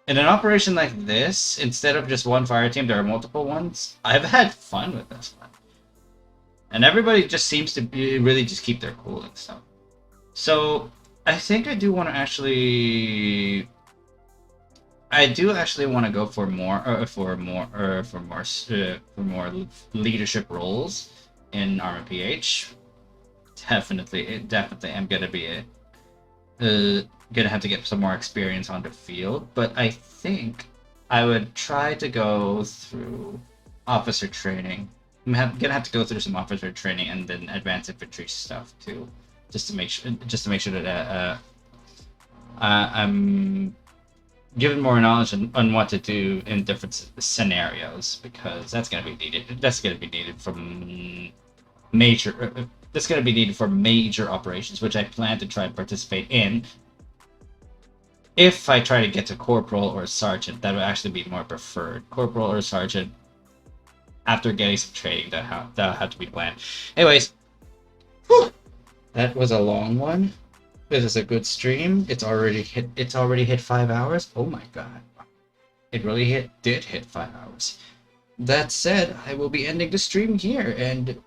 In an operation like this, instead of just one fire team, there are multiple ones. I've had fun with this one. And everybody just seems to really just keep their cool and stuff. So, I think I do want to actually... I do actually want to go for more leadership roles in Arma PH. Definitely, I'm gonna be gonna have to get some more experience on the field. But I think I would try to go through officer training. Gonna have to go through some officer training and then advanced infantry stuff too, just to make sure that I'm given more knowledge on what to do in different scenarios, because that's gonna be needed. That's gonna be needed from major. That's gonna be needed for major operations, which I plan to try and participate in. If I try to get to corporal or sergeant, that would actually be more preferred. Corporal or sergeant. After getting some training, that'll have to be planned. Anyways, whew, that was a long one. This is a good stream. It's already hit 5 hours. Oh my god. It really did hit 5 hours. That said, I will be ending the stream here, and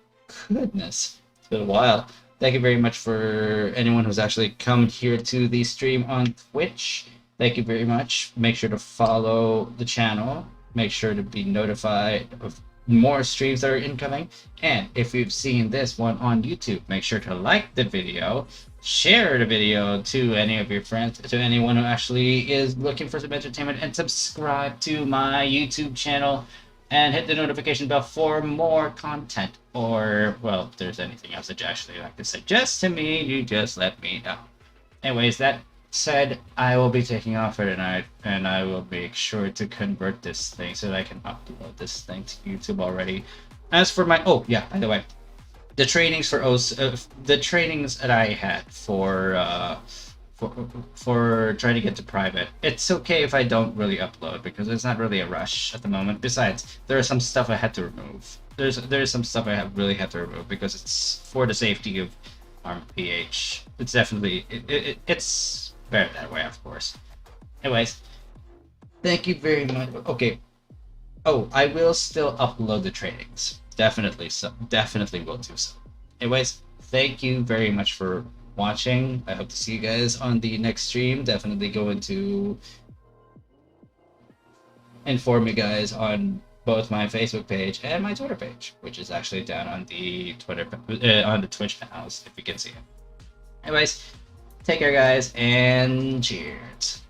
goodness, it's been a while. Thank you very much for anyone who's actually come here to the stream on Twitch. Thank you very much. Make sure to follow the channel. Make sure to be notified of more streams that are incoming. And if you've seen this one on YouTube, make sure to like the video, share the video to any of your friends, to anyone who actually is looking for some entertainment, and subscribe to my YouTube channel and hit the notification bell for more content. Or, well, if there's anything else that you actually like to suggest to me, you just let me know. Anyways, that said, I will be taking off for tonight, and I will make sure to convert this thing so that I can upload this thing to YouTube already. As for my, oh yeah, by the way, the trainings for the trainings that I had for trying to get to private, it's okay if I don't really upload, because it's not really a rush at the moment. Besides, there is some stuff I had to remove. There's some stuff I really had to remove because it's for the safety of Arma PH. It's definitely it's better that way, of course. Anyways, thank you very much. Okay. Oh, I will still upload the trainings. Definitely will do so. Anyways, thank you very much for watching. I hope to see you guys on the next stream. Definitely going to inform you guys on both my Facebook page and my Twitter page, which is actually down on the on the Twitch panels, if you can see it. Anyways, take care, guys, and cheers.